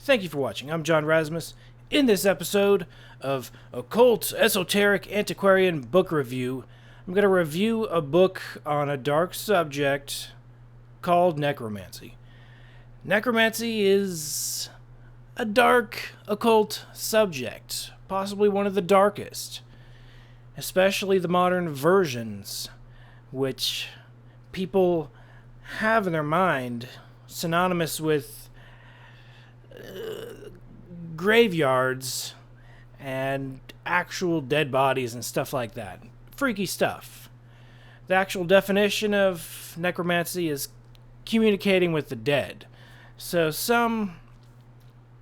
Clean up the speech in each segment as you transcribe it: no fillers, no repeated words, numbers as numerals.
Thank you for watching. I'm John Razimus. In this episode of Occult Esoteric Antiquarian Book Review, I'm going to review a book on a dark subject called necromancy. Necromancy is a dark occult subject, possibly one of the darkest, especially the modern versions, which people have in their mind synonymous with graveyards and actual dead bodies and stuff like that. Freaky stuff. The actual definition of necromancy is communicating with the dead. So some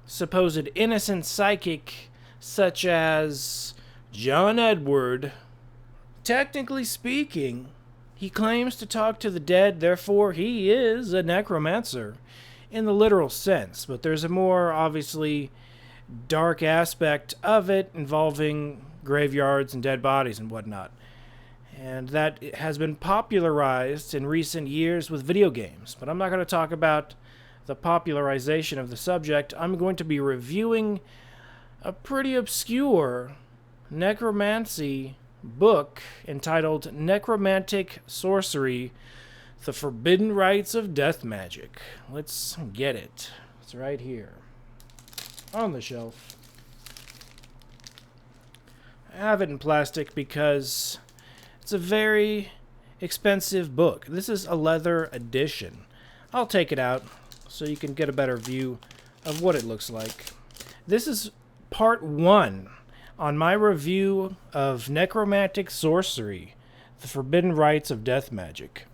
supposed innocent psychic, such as John Edward, technically speaking, he claims to talk to the dead, therefore he is a necromancer in the literal sense. But there's a more obviously dark aspect of it involving graveyards and dead bodies and whatnot. And that has been popularized in recent years with video games. But I'm not going to talk about the popularization of the subject. I'm going to be reviewing a pretty obscure necromancy book entitled Necromantic Sorcery, The Forbidden Rites of Death Magic. Let's get it. It's right here on the shelf. I have it in plastic because it's a very expensive book. This is a leather edition. I'll take it out so you can get a better view of what it looks like. This is part 1 on my review of Necromantic Sorcery, The Forbidden Rites of Death Magic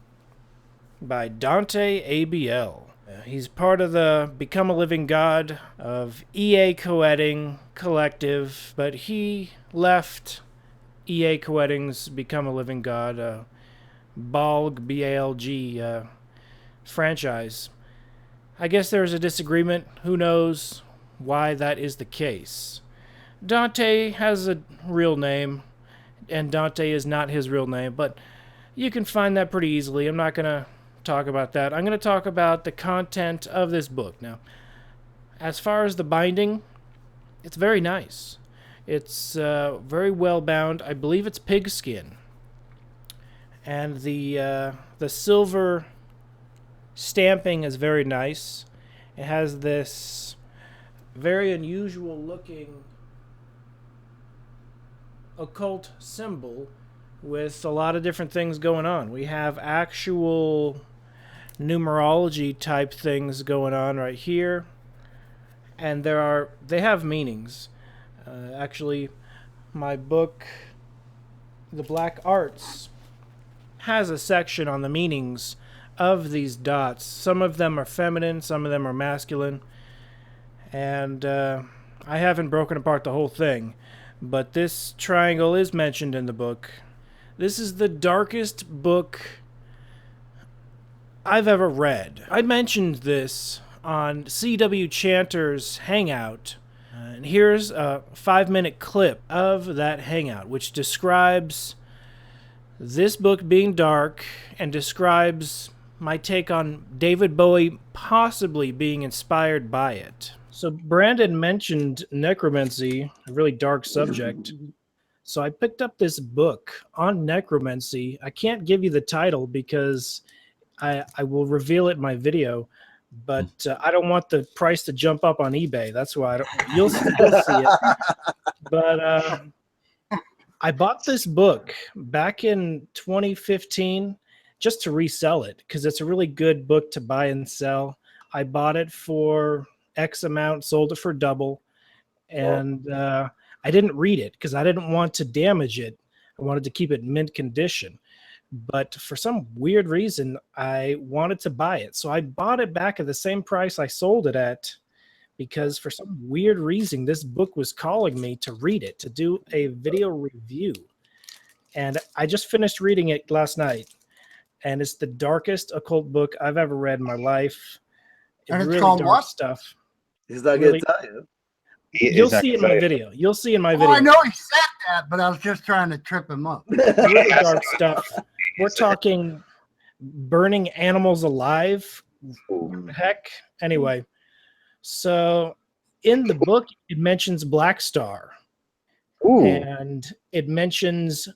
by Dante Abiel. He's part of the Become a Living God of EA Co-Editing Collective, but he left EA Co-Editing's Become a Living God, BALG, B-A-L-G, franchise. I guess there's a disagreement. Who knows why that is the case? Dante has a real name, and Dante is not his real name, but you can find that pretty easily. I'm not going to talk about that. I'm going to talk about the content of this book. Now, as far as the binding, it's very nice. It's very well bound. I believe it's pigskin. And the silver stamping is very nice. It has this very unusual looking occult symbol with a lot of different things going on. We have actual numerology type things going on right here, and they have meanings. Actually, my book, The Black Arts, has a section on the meanings of these dots. Some of them are feminine, some of them are masculine, and I haven't broken apart the whole thing, but this triangle is mentioned in the book. This is the darkest book I've ever read. I mentioned this on CW Chanter's Hangout, and here's a 5-minute clip of that Hangout, which describes this book being dark and describes my take on David Bowie possibly being inspired by it. So Brandon mentioned necromancy, a really dark subject. So I picked up this book on necromancy. I can't give you the title because I will reveal it in my video, but I don't want the price to jump up on eBay. That's why you'll see it. But I bought this book back in 2015 just to resell it because it's a really good book to buy and sell. I bought it for X amount, sold it for double, and I didn't read it because I didn't want to damage it. I wanted to keep it in mint condition. But for some weird reason, I wanted to buy it. So I bought it back at the same price I sold it at because for some weird reason, this book was calling me to read it, to do a video review. And I just finished reading it last night. And it's the darkest occult book I've ever read in my life. And it's really called dark what? Stuff. He's not Really- going to tell you. You'll see it in my video. You'll see in my video. Oh, I know he said that, but I was just trying to trip him up. Really dark stuff. We're talking burning animals alive. Heck. Anyway, so in the book, it mentions Black Star. Ooh. And it mentions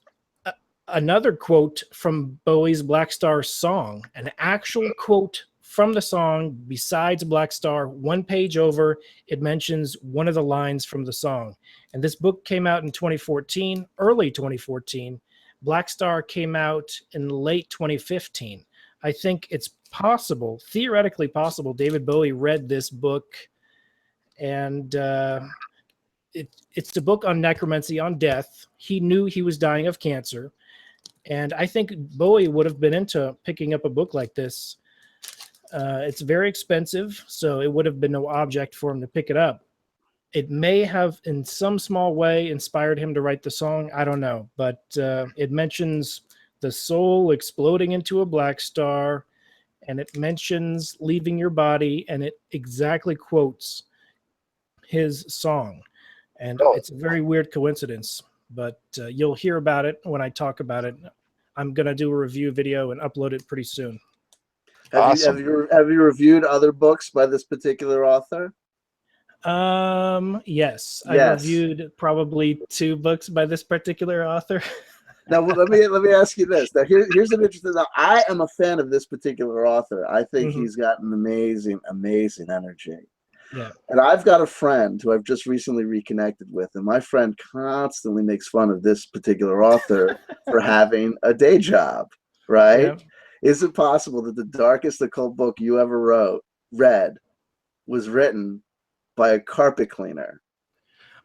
another quote from Bowie's Black Star song, an actual quote from the song besides Black Star. One page over, it mentions one of the lines from the song. And this book came out in 2014, early 2014. Black Star came out in late 2015. I think it's possible, theoretically possible, David Bowie read this book, and it's the book on necromancy, on death. He knew he was dying of cancer. And I think Bowie would have been into picking up a book like this. It's very expensive, so it would have been no object for him to pick it up. It may have, in some small way, inspired him to write the song. I don't know. But it mentions the soul exploding into a black star, and it mentions leaving your body, and it exactly quotes his song. And it's a very weird coincidence, but you'll hear about it when I talk about it. I'm going to do a review video and upload it pretty soon. Awesome. Have you reviewed other books by this particular author? Yes. I reviewed probably 2 books by this particular author. Now, let me ask you this. Now, here's an interesting. Now, I am a fan of this particular author. I think he's got an amazing energy. Yeah. And I've got a friend who I've just recently reconnected with, and my friend constantly makes fun of this particular author for having a day job, right? Yeah. Is it possible that the darkest occult book you ever read was written by a carpet cleaner?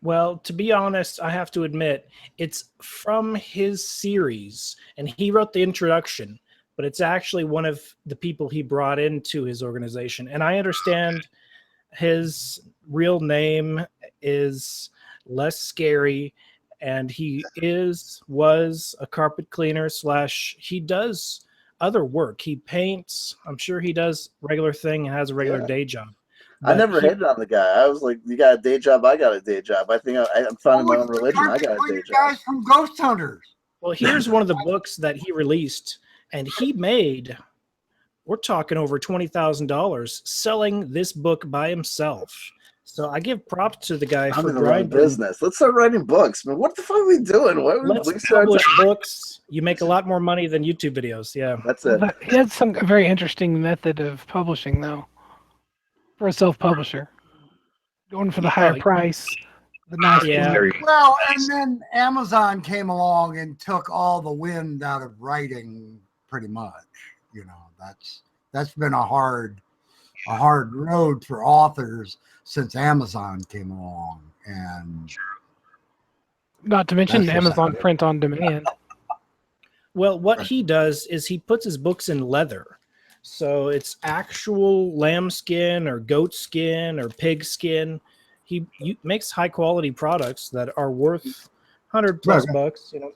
Well, to be honest, I have to admit, it's from his series, and he wrote the introduction, but it's actually one of the people he brought into his organization. And I understand his real name is less scary, and he was a carpet cleaner / he does other work. He paints. I'm sure he does regular thing and has a regular day job. I never hated on the guy. I was like, you got a day job, I got a day job. I think I'm finding my own religion. I got a day job. Guys from Ghost Hunters. Well, here's one of the books that he released, and he made, we're talking over $20,000 selling this book by himself. So I give props to the guy for grinding. Business. Let's start writing books, man. What the fuck are we doing? Let's publish books. You make a lot more money than YouTube videos. Yeah, that's it. Well, he had a very interesting method of publishing, though, for a self-publisher, going for the higher price. The nice Well, and then Amazon came along and took all the wind out of writing, pretty much. You know, that's been a hard road for authors since Amazon came along, and not to mention Amazon print on demand. Well, what he does is he puts his books in leather. So it's actual lamb skin or goat skin or pig skin. He makes high quality products that are worth $100+ bucks, you know.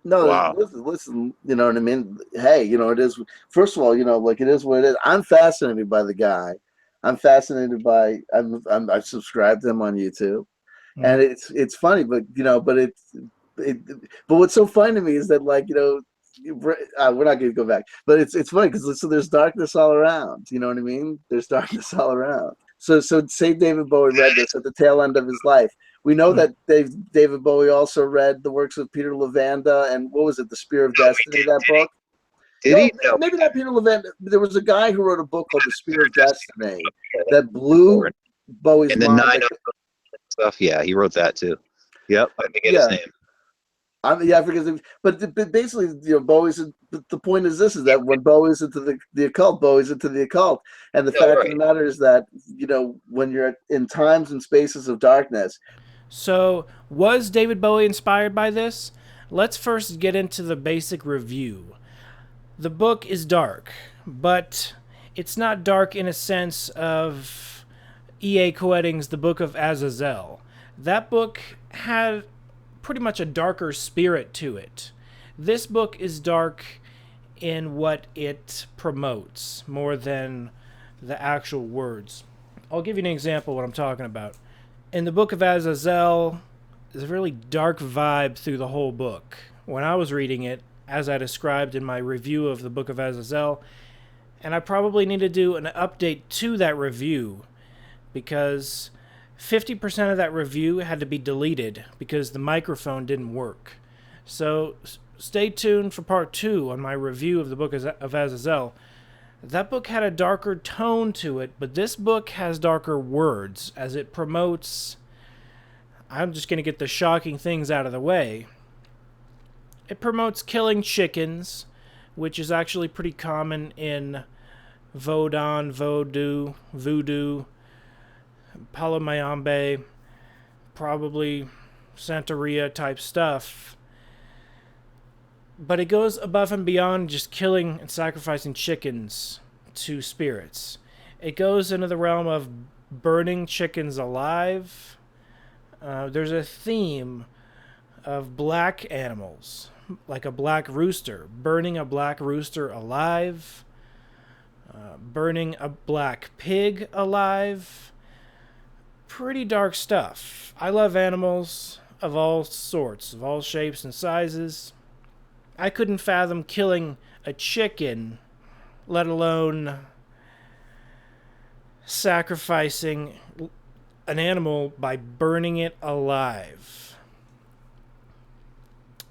No, wow. Listen, you know what I mean? Hey, you know, it is, first of all, you know, like, it is what it is. I'm fascinated by the guy. I'm fascinated by, I subscribed to him on YouTube, and it's funny, but, you know, but what's so funny to me is that, like, you know, we're not going to go back, but it's funny because there's darkness all around. You know what I mean? There's darkness all around. So say David Bowie read this at the tail end of his life. We know that David Bowie also read the works of Peter Levanda and what was it, The Spear of Destiny, that book? Did he? No. Maybe not Peter Levanda. There was a guy who wrote a book called The Spear of Destiny that blew Bowie's mind. And the 9 stuff, yeah, he wrote that too. Yep, I forget his name. I forget. But basically, you know, Bowie's. The point is this: is that when Bowie's into the occult, Bowie's into the occult, and the fact of the matter is that, you know, when you're in times and spaces of darkness. So, was David Bowie inspired by this? Let's first get into the basic review. The book is dark, but it's not dark in a sense of E.A. Koetting's The Book of Azazel. That book had pretty much a darker spirit to it. This book is dark in what it promotes more than the actual words. I'll give you an example of what I'm talking about. In the Book of Azazel, there's a really dark vibe through the whole book. When I was reading it, as I described in my review of the Book of Azazel, and I probably need to do an update to that review because 50% of that review had to be deleted because the microphone didn't work. So stay tuned for part 2 on my review of the Book of Azazel. That book had a darker tone to it, but this book has darker words as it promotes... I'm just going to get the shocking things out of the way. It promotes killing chickens, which is actually pretty common in Vodun, Voodoo, Palomayambe, probably Santeria type stuff. But it goes above and beyond just killing and sacrificing chickens to spirits. It goes into the realm of burning chickens alive. There's a theme of black animals, like a black rooster, burning a black rooster alive, burning a black pig alive. Pretty dark stuff. I love animals of all sorts, of all shapes and sizes. I couldn't fathom killing a chicken, let alone sacrificing an animal by burning it alive.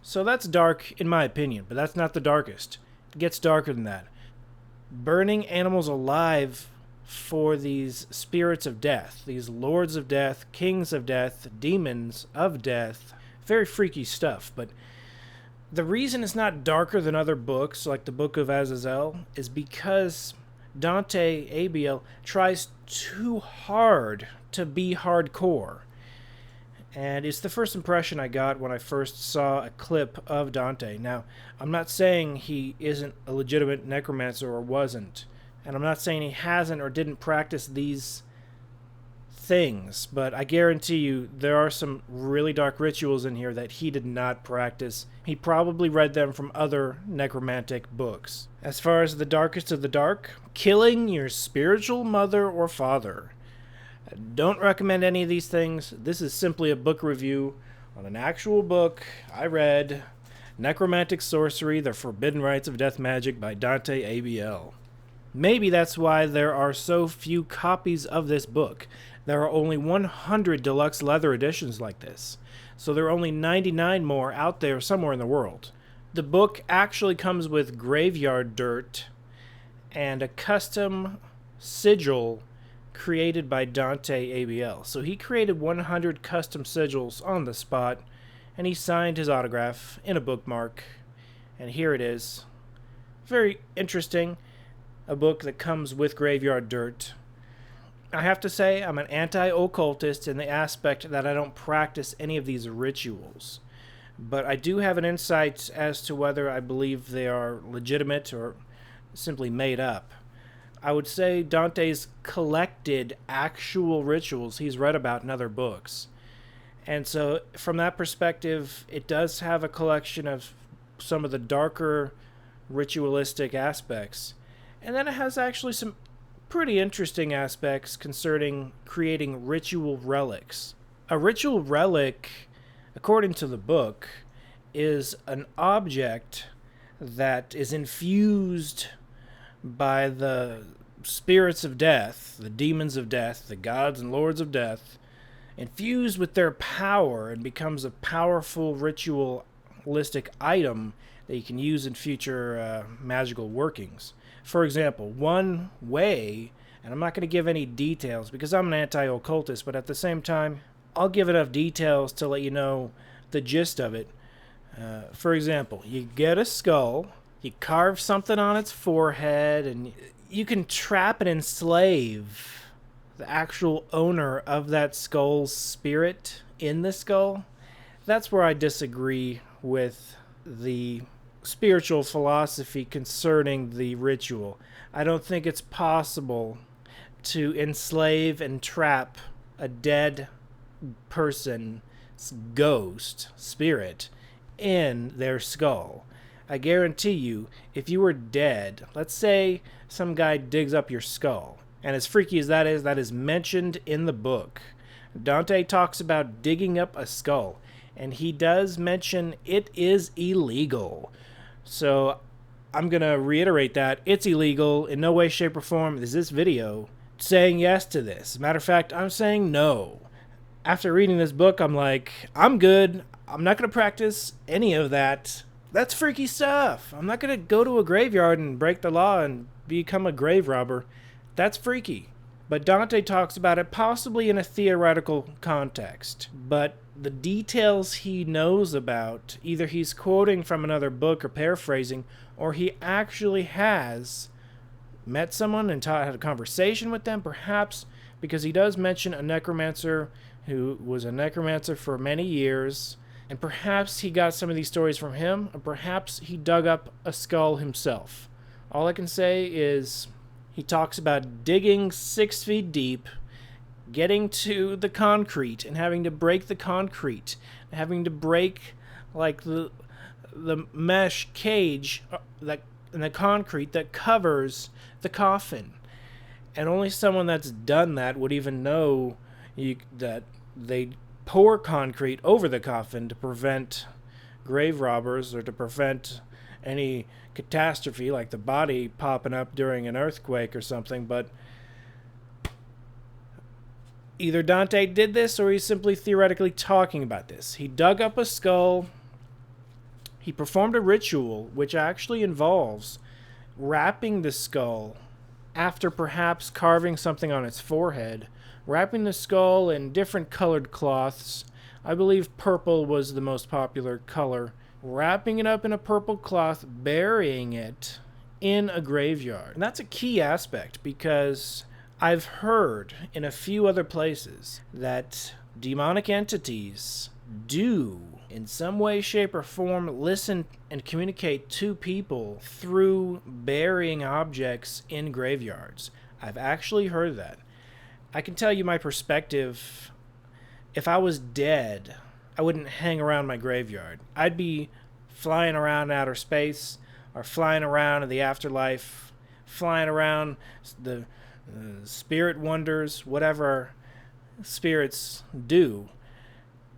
So that's dark in my opinion, but that's not the darkest. It gets darker than that. Burning animals alive for these spirits of death, these lords of death, kings of death, demons of death. Very freaky stuff, but the reason it's not darker than other books, like the Book of Azazel, is because Dante Abiel tries too hard to be hardcore. And it's the first impression I got when I first saw a clip of Dante. Now, I'm not saying he isn't a legitimate necromancer or wasn't. And I'm not saying he hasn't or didn't practice these things, but I guarantee you there are some really dark rituals in here that he did not practice. He probably read them from other necromantic books. As far as the darkest of the dark, killing your spiritual mother or father. I don't recommend any of these things. This is simply a book review on an actual book I read, Necromantic Sorcery, The Forbidden Rites of Death Magic by Dante Abiel. Maybe that's why there are so few copies of this book. There are only 100 deluxe leather editions like this, so there are only 99 more out there somewhere in the world. The book actually comes with graveyard dirt and a custom sigil created by Dante Abiel. So he created 100 custom sigils on the spot, and he signed his autograph in a bookmark, and here it is. Very interesting. A book that comes with graveyard dirt. I have to say, I'm an anti-occultist in the aspect that I don't practice any of these rituals. But I do have an insight as to whether I believe they are legitimate or simply made up. I would say Dante's collected actual rituals he's read about in other books. And so, from that perspective, it does have a collection of some of the darker ritualistic aspects. And then it has actually some pretty interesting aspects concerning creating ritual relics. A ritual relic, according to the book, is an object that is infused by the spirits of death, the demons of death, the gods and lords of death, infused with their power and becomes a powerful ritualistic item that you can use in future magical workings. For example, one way, and I'm not going to give any details because I'm an anti-occultist, but at the same time, I'll give enough details to let you know the gist of it. For example, you get a skull, you carve something on its forehead, and you can trap and enslave the actual owner of that skull's spirit in the skull. That's where I disagree with the spiritual philosophy concerning the ritual. I don't think it's possible to enslave and trap a dead person's ghost, spirit, in their skull. I guarantee you, if you were dead, let's say some guy digs up your skull, and as freaky as that is mentioned in the book. Dante talks about digging up a skull, and he does mention it is illegal. So I'm going to reiterate that. It's illegal. In no way, shape, or form is this video saying yes to this. Matter of fact, I'm saying no. after reading this book, I'm like, I'm good. I'm not going to practice any of that. That's freaky stuff. I'm not going to go to a graveyard and break the law and become a grave robber. That's freaky. But Dante talks about it possibly in a theoretical context. But the details he knows about, either he's quoting from another book or paraphrasing, or he actually has met someone and had a conversation with them, perhaps because he does mention a necromancer who was a necromancer for many years, and perhaps he got some of these stories from him, or perhaps he dug up a skull himself. All I can say is he talks about digging 6 feet deep, getting to the concrete and having to break the concrete, having to break like the mesh cage that in the concrete that covers the coffin. And only someone that's done that would even know that they pour concrete over the coffin to prevent grave robbers or to prevent any catastrophe like the body popping up during an earthquake or something. But either Dante did this or he's simply theoretically talking about this. He dug up a skull. He performed a ritual which actually involves wrapping the skull after perhaps carving something on its forehead, wrapping the skull in different colored cloths. I believe purple was the most popular color. Wrapping it up in a purple cloth, burying it in a graveyard. And that's a key aspect because I've heard in a few other places that demonic entities do, in some way, shape, or form, listen and communicate to people through burying objects in graveyards. I've actually heard that. I can tell you my perspective. If I was dead, I wouldn't hang around my graveyard. I'd be flying around outer space or flying around in the afterlife, flying around the spirit wonders, whatever spirits do.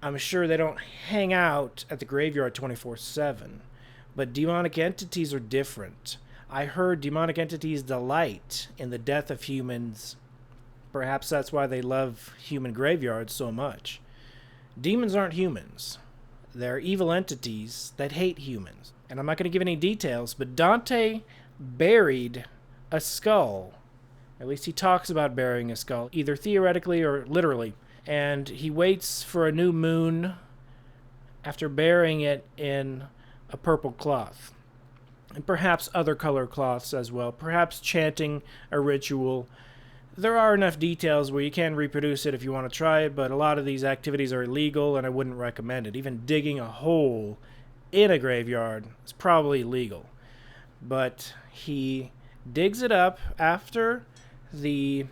I'm sure they don't hang out at the graveyard 24/7, but demonic entities are different. I heard demonic entities delight in the death of humans. Perhaps that's why they love human graveyards so much. Demons aren't humans. They're evil entities that hate humans. And I'm not going to give any details, but Dante buried a skull. At least he talks about burying a skull, either theoretically or literally. And he waits for a new moon after burying it in a purple cloth. And perhaps other color cloths as well. Perhaps chanting a ritual. There are enough details where you can reproduce it if you want to try it, but a lot of these activities are illegal and I wouldn't recommend it. Even digging a hole in a graveyard is probably illegal. But he digs it up after the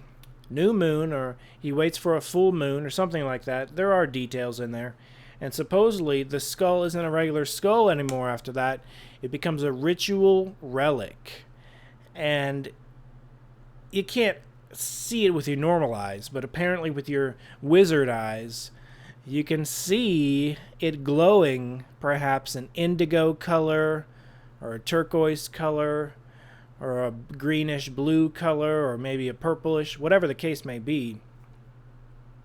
new moon, or he waits for a full moon or something like that. There are details in there. And supposedly the skull isn't a regular skull anymore after that. It becomes a ritual relic. And you can't see it with your normal eyes, but apparently with your wizard eyes, you can see it glowing, perhaps an indigo color or a turquoise color or a greenish blue color, or maybe a purplish, whatever the case may be.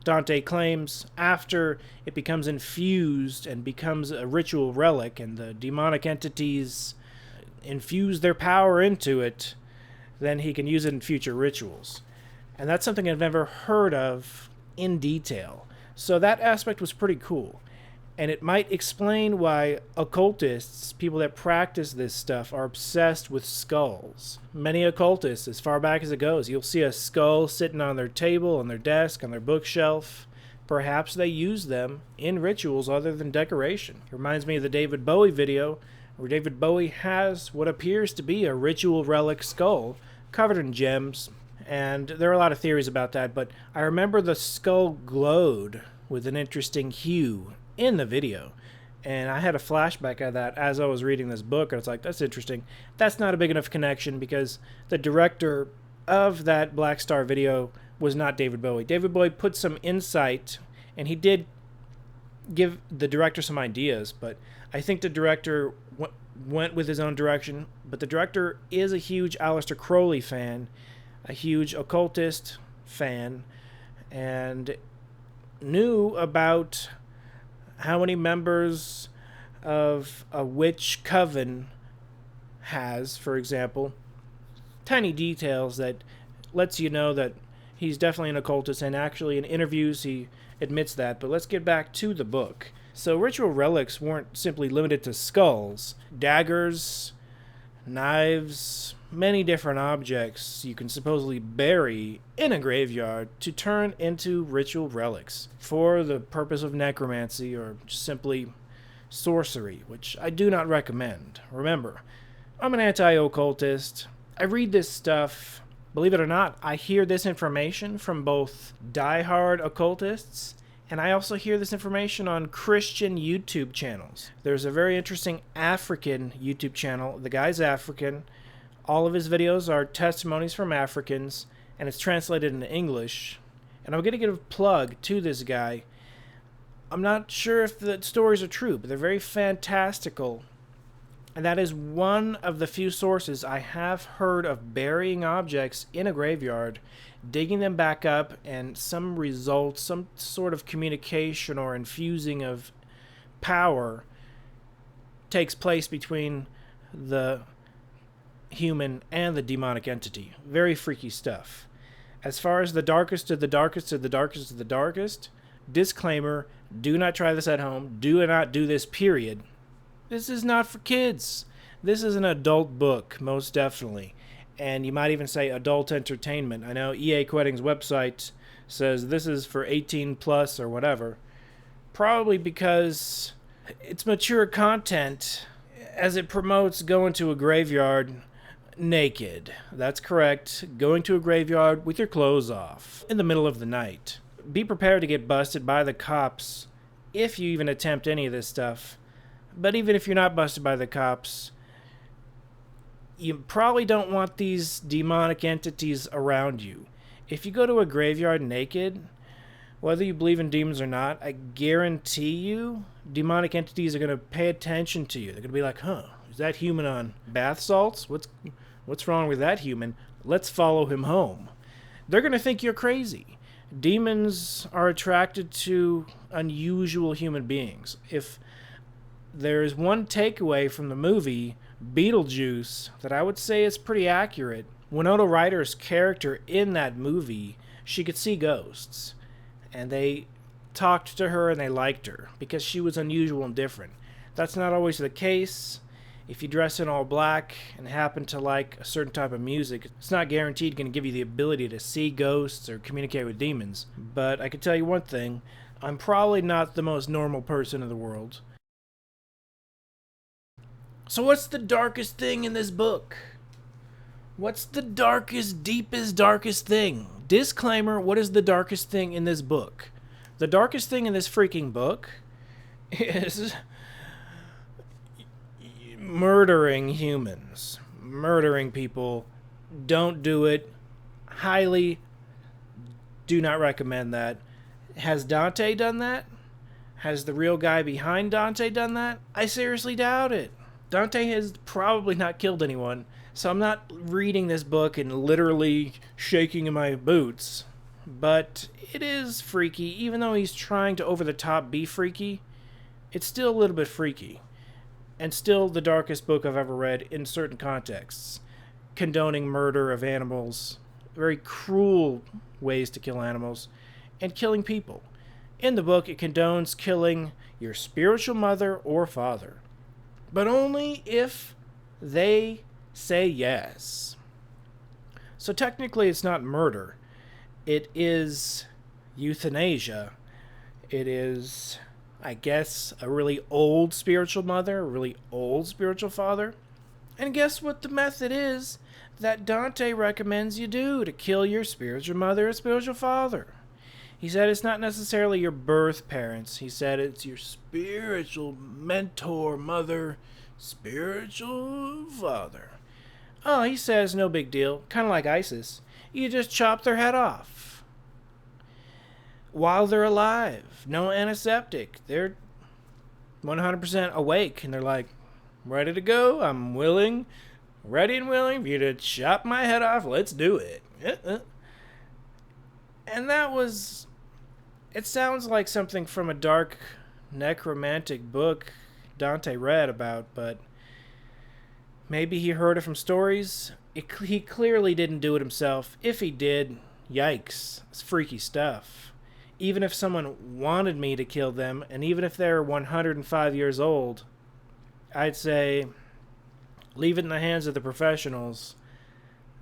Dante claims after it becomes infused and becomes a ritual relic and the demonic entities infuse their power into it, then he can use it in future rituals. And that's something I've never heard of in detail. So that aspect was pretty cool. And it might explain why occultists, people that practice this stuff, are obsessed with skulls. Many occultists, as far back as it goes, you'll see a skull sitting on their table, on their desk, on their bookshelf. Perhaps they use them in rituals other than decoration. It reminds me of the David Bowie video, where David Bowie has what appears to be a ritual relic skull covered in gems. And there are a lot of theories about that, but I remember the skull glowed with an interesting hue in the video, and I had a flashback of that as I was reading this book, and it's like, that's interesting. That's not a big enough connection because the director of that Black Star video was not David Bowie. David Bowie put some insight, and he did give the director some ideas, but I think the director went with his own direction. But the director is a huge Aleister Crowley fan, a huge occultist fan, and knew about how many members of a witch coven has, for example. Tiny details that lets you know that he's definitely an occultist, and actually in interviews he admits that. But let's get back to the book. So ritual relics weren't simply limited to skulls. Daggers, knives, many different objects you can supposedly bury in a graveyard to turn into ritual relics for the purpose of necromancy or just simply sorcery, which I do not recommend. Remember, I'm an anti-occultist. I read this stuff. Believe it or not, I hear this information from both die-hard occultists, and I also hear this information on Christian YouTube channels. There's a very interesting African YouTube channel. The guy's African. All of his videos are testimonies from Africans, and it's translated into English. And I'm going to give a plug to this guy. I'm not sure if the stories are true, but they're very fantastical. And that is one of the few sources I have heard of burying objects in a graveyard, digging them back up, and some results, some sort of communication or infusing of power takes place between the human and the demonic entity. Very freaky stuff. As far as the darkest of the darkest of the darkest of the darkest, disclaimer, do not try this at home. Do not do this, period. This is not for kids. This is an adult book, most definitely. And you might even say adult entertainment. I know EA Quetting's website says this is for 18 plus or whatever. Probably because it's mature content as it promotes going to a graveyard naked. That's correct. Going to a graveyard with your clothes off in the middle of the night. Be prepared to get busted by the cops if you even attempt any of this stuff. But even if you're not busted by the cops, you probably don't want these demonic entities around you. If you go to a graveyard naked, whether you believe in demons or not, I guarantee you demonic entities are going to pay attention to you. They're going to be like, huh, is that human on bath salts? What's wrong with that human? Let's follow him home. They're going to think you're crazy. Demons are attracted to unusual human beings. If there's one takeaway from the movie Beetlejuice that I would say is pretty accurate. Winona Ryder's character in that movie, she could see ghosts. And they talked to her and they liked her because she was unusual and different. That's not always the case. If you dress in all black and happen to like a certain type of music, it's not guaranteed going to give you the ability to see ghosts or communicate with demons. But I can tell you one thing, I'm probably not the most normal person in the world. So what's the darkest thing in this book? What's the darkest, deepest, darkest thing? Disclaimer, what is the darkest thing in this book? The darkest thing in this freaking book is murdering humans. Murdering people. Don't do it. Highly do not recommend that. Has Dante done that? Has the real guy behind Dante done that? I seriously doubt it. Dante has probably not killed anyone, so I'm not reading this book and literally shaking in my boots. But it is freaky. Even though he's trying to over the top be freaky, it's still a little bit freaky. And still the darkest book I've ever read in certain contexts. Condoning murder of animals, very cruel ways to kill animals, and killing people. In the book, it condones killing your spiritual mother or father. But only if they say yes. So technically it's not murder. It is euthanasia. It is, I guess, a really old spiritual mother, a really old spiritual father. And guess what the method is that Dante recommends you do to kill your spiritual mother or spiritual father? He said it's not necessarily your birth parents. He said it's your spiritual mentor, mother, spiritual father. Oh, he says no big deal. Kind of like ISIS. You just chop their head off. While they're alive. No antiseptic. They're 100% awake. And they're like, ready to go. I'm willing, ready and willing for you to chop my head off. Let's do it. And that was It sounds like something from a dark necromantic book Dante read about, but maybe he heard it from stories. He clearly didn't do it himself. If he did, yikes, it's freaky stuff. Even if someone wanted me to kill them, and even if they're 105 years old, I'd say leave it in the hands of the professionals.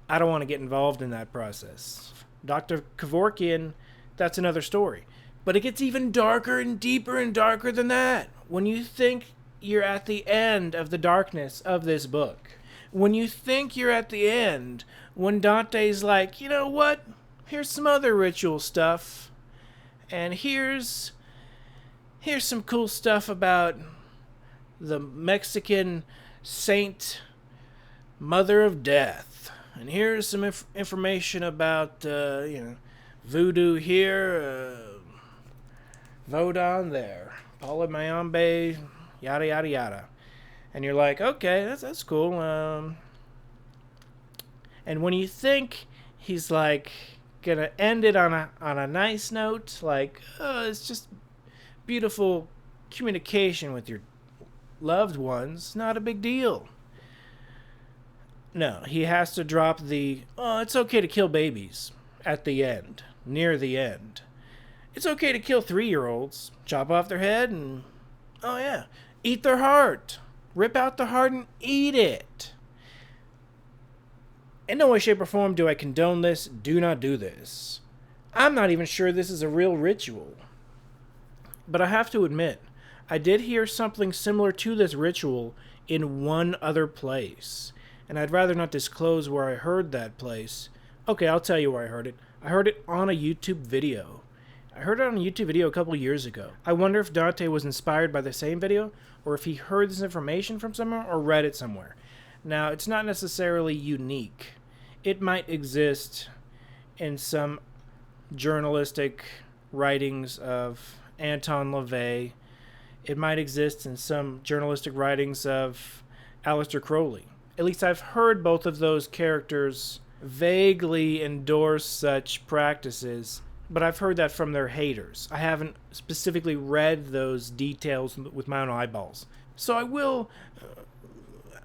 I don't want to get involved in that process. Dr. Kevorkian, that's another story. But it gets even darker and deeper and darker than that. When you think you're at the end of the darkness of this book, when you think you're at the end, when Dante's like, you know what? Here's some other ritual stuff. And here's some cool stuff about the Mexican saint Mother of Death. And here's some information about, voodoo here, Vodon there, Paula Mayombe, yada, yada, yada. And you're like, okay, that's cool. And when you think he's like gonna end it on a nice note, like, oh, it's just beautiful communication with your loved ones, not a big deal. No, he has to drop the, oh, it's okay to kill babies at the end, near the end. It's okay to kill 3-year-olds, chop off their head and, oh yeah, eat their heart. Rip out the heart and eat it. In no way, shape, or form do I condone this. Do not do this. I'm not even sure this is a real ritual. But I have to admit, I did hear something similar to this ritual in one other place. And I'd rather not disclose where I heard that place. Okay, I'll tell you where I heard it. I heard it on a YouTube video. I heard it on a YouTube video a couple years ago. I wonder if Dante was inspired by the same video, or if he heard this information from somewhere or read it somewhere. Now, it's not necessarily unique. It might exist in some journalistic writings of Anton LaVey. It might exist in some journalistic writings of Aleister Crowley. At least I've heard both of those characters vaguely endorse such practices, but I've heard that from their haters. I haven't specifically read those details with my own eyeballs. So I will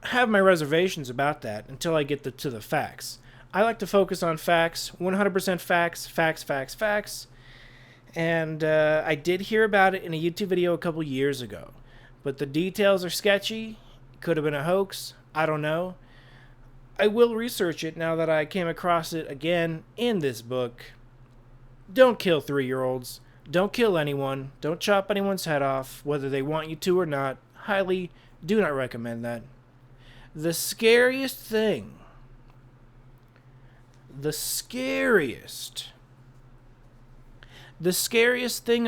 have my reservations about that until I get to the facts. I like to focus on facts, 100% facts. And I did hear about it in a YouTube video a couple years ago. But the details are sketchy. Could have been a hoax. I don't know. I will research it now that I came across it again in this book. Don't kill 3-year-olds. Don't kill anyone. Don't chop anyone's head off, whether they want you to or not. Highly do not recommend that. The scariest thing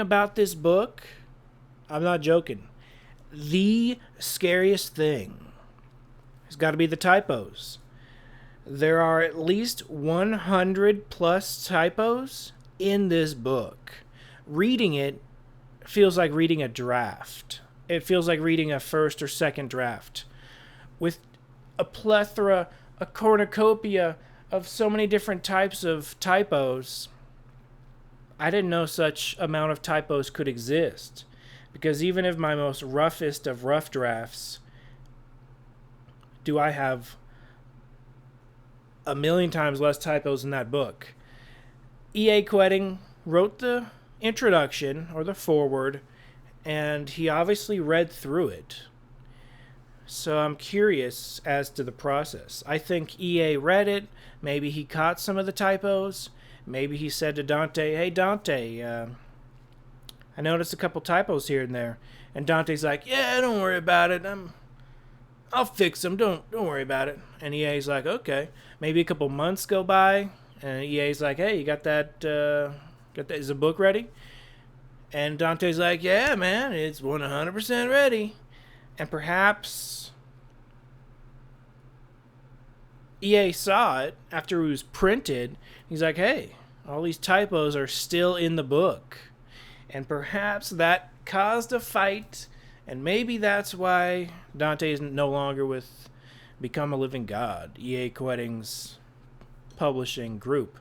about this book, I'm not joking, the scariest thing has got to be the typos. There are at least 100 plus typos in this book. Reading it feels like reading a draft. It feels like reading a first or second draft with a plethora, a cornucopia of so many different types of typos. I didn't know such amount of typos could exist, because even if my most roughest of rough drafts, do I have a million times less typos in that book. E.A. Quetting wrote the introduction, or the foreword, and he obviously read through it. So I'm curious as to the process. I think E.A. read it. Maybe he caught some of the typos. Maybe he said to Dante, hey, Dante, I noticed a couple typos here and there. And Dante's like, yeah, don't worry about it. I'll fix them. Don't worry about it. And EA's like, okay. Maybe a couple months go by, and EA's like, hey, you got that? Is the book ready? And Dante's like, yeah, man, it's 100% ready. And perhaps EA saw it after it was printed. He's like, hey, all these typos are still in the book. And perhaps that caused a fight, and maybe that's why Dante is no longer with Become a Living God, E.A. Quetting's publishing group.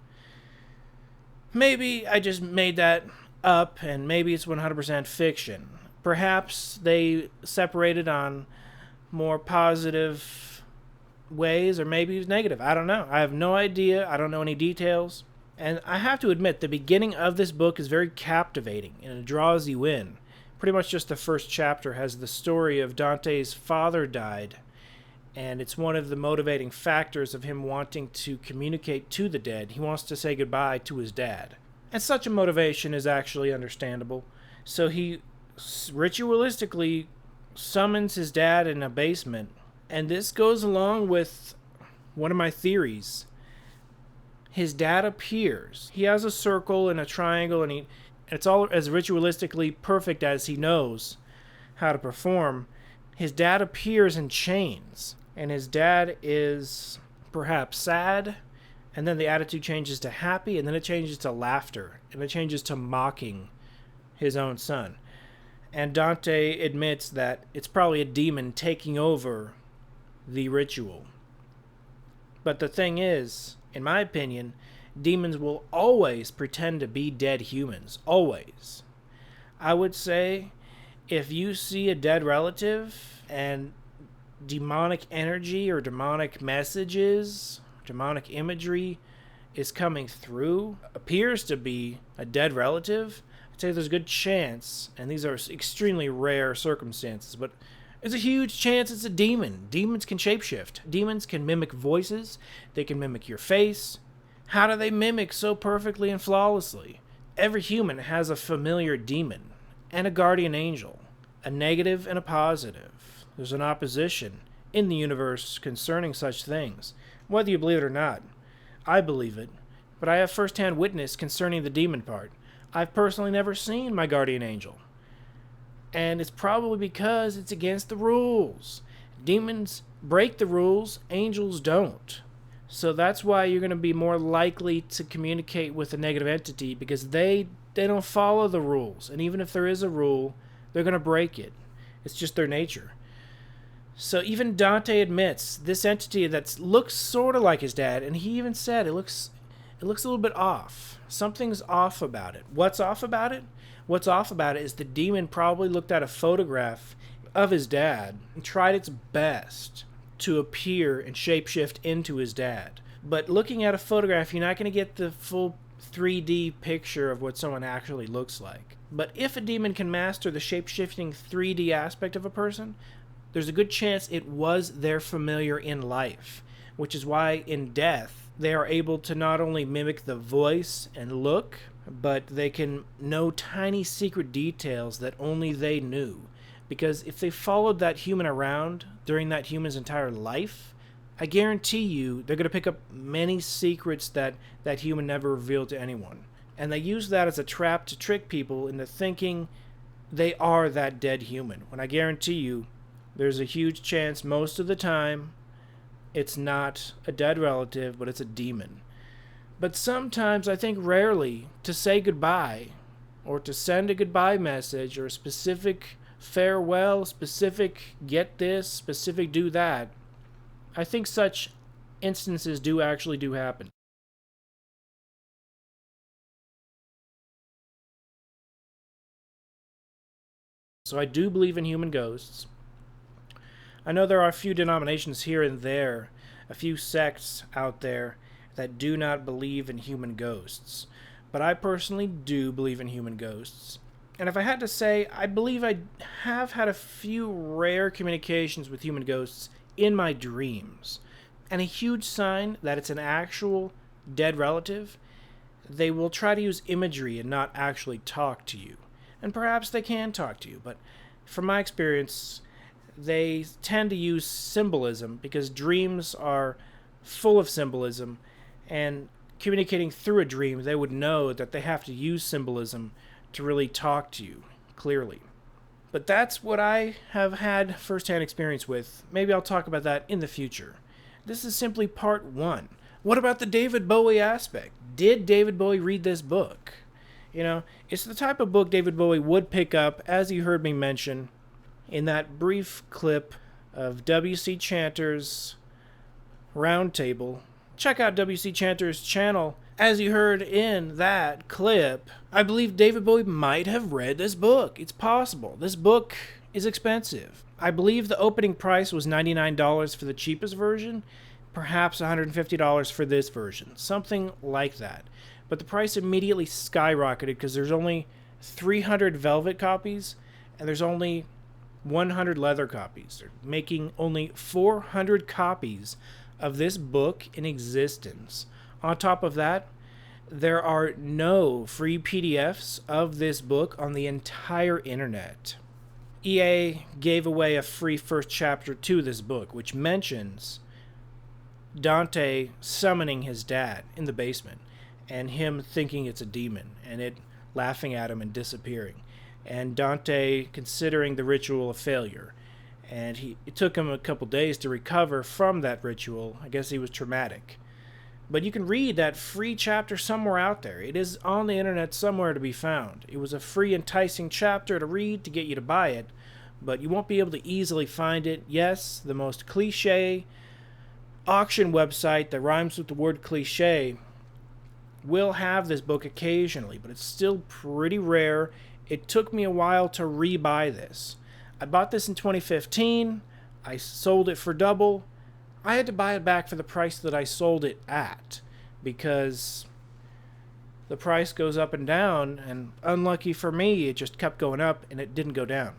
Maybe I just made that up, and maybe it's 100% fiction. Perhaps they separated on more positive ways, or maybe it's negative. I don't know. I have no idea. I don't know any details. And I have to admit, the beginning of this book is very captivating, and it draws you in. Pretty much just the first chapter has the story of Dante's father died, and it's one of the motivating factors of him wanting to communicate to the dead. He wants to say goodbye to his dad. And such a motivation is actually understandable. So he ritualistically summons his dad in a basement. And this goes along with one of my theories. His dad appears. He has a circle and a triangle, and it's all as ritualistically perfect as he knows how to perform. His dad appears in chains. And his dad is perhaps sad, and then the attitude changes to happy, and then it changes to laughter, and it changes to mocking his own son. And Dante admits that it's probably a demon taking over the ritual. But the thing is, in my opinion, demons will always pretend to be dead humans. Always. I would say if you see a dead relative and demonic energy or demonic messages, demonic imagery is coming through, appears to be a dead relative, I'd say there's a good chance, and these are extremely rare circumstances, but there's a huge chance it's a demon. Demons can shapeshift. Demons can mimic voices. They can mimic your face. How do they mimic so perfectly and flawlessly? Every human has a familiar demon and a guardian angel, a negative and a positive. There's an opposition in the universe concerning such things, whether you believe it or not. I believe it, but I have first-hand witness concerning the demon part. I've personally never seen my guardian angel, and it's probably because it's against the rules. Demons break the rules, angels don't. So that's why you're going to be more likely to communicate with a negative entity, because they don't follow the rules, and even if there is a rule, they're going to break it. It's just their nature. So even Dante admits this entity that looks sort of like his dad, and he even said it looks a little bit off. Something's off about it. What's off about it? What's off about it is the demon probably looked at a photograph of his dad and tried its best to appear and shapeshift into his dad. But looking at a photograph, you're not going to get the full 3D picture of what someone actually looks like. But if a demon can master the shape-shifting 3D aspect of a person, there's a good chance it was their familiar in life, which is why in death they are able to not only mimic the voice and look, but they can know tiny secret details that only they knew. Because if they followed that human around during that human's entire life, I guarantee you they're going to pick up many secrets that that human never revealed to anyone. And they use that as a trap to trick people into thinking they are that dead human, when I guarantee you there's a huge chance most of the time it's not a dead relative, but it's a demon. But sometimes, I think rarely, to say goodbye, or to send a goodbye message, or a specific farewell, specific get this, specific do that, I think such instances do happen. So I do believe in human ghosts. I know there are a few denominations here and there, a few sects out there that do not believe in human ghosts. But I personally do believe in human ghosts. And if I had to say, I believe I have had a few rare communications with human ghosts in my dreams. And a huge sign that it's an actual dead relative, they will try to use imagery and not actually talk to you. And perhaps they can talk to you, but from my experience, they tend to use symbolism because dreams are full of symbolism, and communicating through a dream, they would know that they have to use symbolism to really talk to you clearly. But that's what I have had first-hand experience with. Maybe I'll talk about that in the future. This is simply part 1. What about the David Bowie aspect? Did David Bowie read this book? You know, it's the type of book David Bowie would pick up, as you heard me mention in that brief clip of W.C. Chanter's Roundtable. Check out W.C. Chanter's channel As you heard in that clip, I believe David Bowie might have read this book. It's possible. This book is expensive. I believe the opening price was $99 for the cheapest version, perhaps $150 for this version, something like that. But the price immediately skyrocketed because there's only 300 velvet copies and there's only 100 leather copies. They're making only 400 copies of this book in existence. On top of that, there are no free PDFs of this book on the entire internet. EA gave away a free first chapter to this book, which mentions Dante summoning his dad in the basement and him thinking it's a demon and it laughing at him and disappearing, and Dante considering the ritual a failure. And it took him a couple days to recover from that ritual. I guess he was traumatic. But you can read that free chapter somewhere out there. It is on the internet somewhere to be found. It was a free, enticing chapter to read to get you to buy it, but you won't be able to easily find it. Yes, the most cliche auction website that rhymes with the word cliche will have this book occasionally, but it's still pretty rare. It took me a while to rebuy this. I bought this in 2015. I sold it for double. I had to buy it back for the price that I sold it at because the price goes up and down, and unlucky for me, it just kept going up and it didn't go down.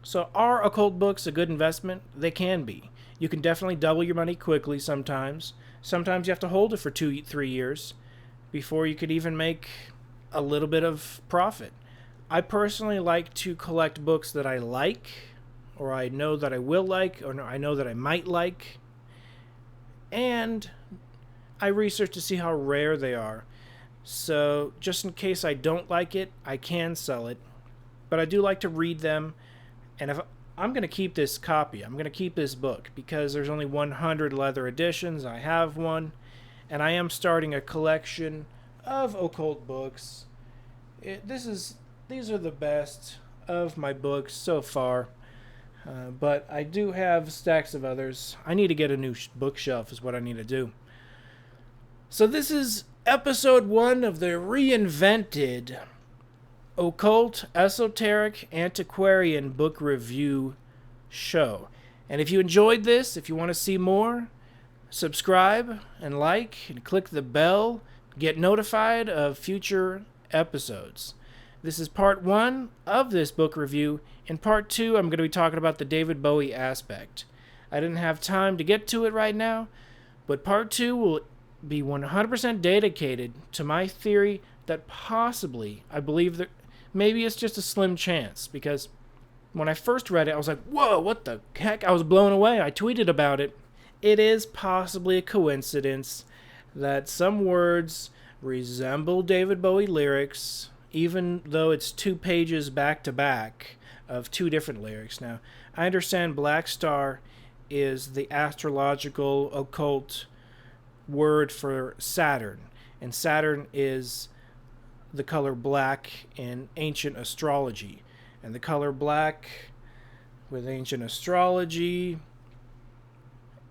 So are occult books a good investment? They can be. You can definitely double your money quickly sometimes. Sometimes you have to hold it for 2-3 years before you could even make a little bit of profit. I personally like to collect books that I like, or I know that I will like, or I know that I might like, and I research to see how rare they are. So just in case I don't like it, I can sell it. But I do like to read them, and if I'm going to keep this copy, I'm going to keep this book, because there's only 100 leather editions. I have one, and I am starting a collection of occult books. These are the best of my books so far, but I do have stacks of others. I need to get a new bookshelf is what I need to do. So this is episode 1 of the reinvented Occult Esoteric Antiquarian book review show. And if you enjoyed this, if you want to see more, subscribe and like and click the bell, get notified of future episodes. This is part 1 of this book review. In part 2, I'm going to be talking about the David Bowie aspect. I didn't have time to get to it right now, but part 2 will be 100% dedicated to my theory that possibly, I believe that maybe it's just a slim chance, because when I first read it, I was like, whoa, what the heck? I was blown away. I tweeted about it. It is possibly a coincidence that some words resemble David Bowie lyrics, even though it's 2 pages back to back of 2 different lyrics. Now, I understand Black Star is the astrological occult word for Saturn, and Saturn is the color black in ancient astrology, and the color black with ancient astrology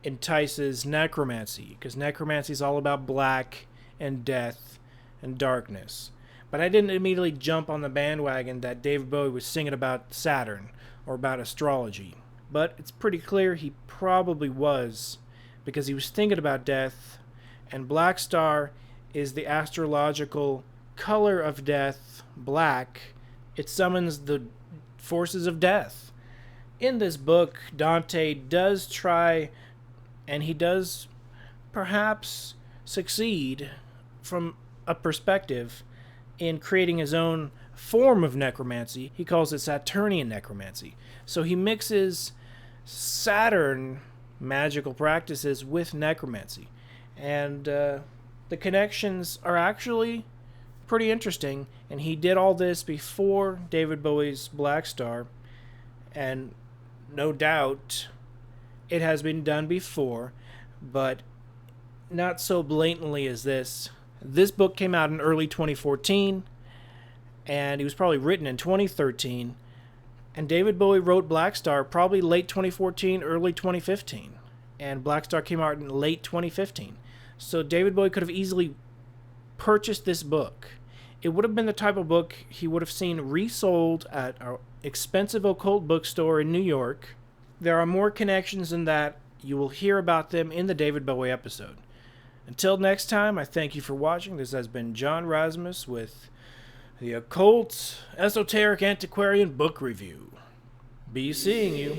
entices necromancy, because necromancy is all about black and death and darkness. But I didn't immediately jump on the bandwagon that David Bowie was singing about Saturn or about astrology. But it's pretty clear he probably was, because he was thinking about death, and Black Star is the astrological color of death, black. It summons the forces of death. In this book, Dante does try, and he does perhaps succeed from a perspective in creating his own form of necromancy. He calls it Saturnian necromancy. So he mixes Saturn magical practices with necromancy. And the connections are actually pretty interesting. And he did all this before David Bowie's Black Star. And no doubt it has been done before, but not so blatantly as this. This book came out in early 2014, and it was probably written in 2013. And David Bowie wrote Black Star probably late 2014, early 2015. And Black Star came out in late 2015. So David Bowie could have easily purchased this book, it would have been the type of book he would have seen resold at an expensive occult bookstore in New York. There are more connections than that. You will hear about them in the David Bowie episode. Until next time, I thank you for watching. This has been John Razimus with the Occult Esoteric Antiquarian Book Review. Be seeing you.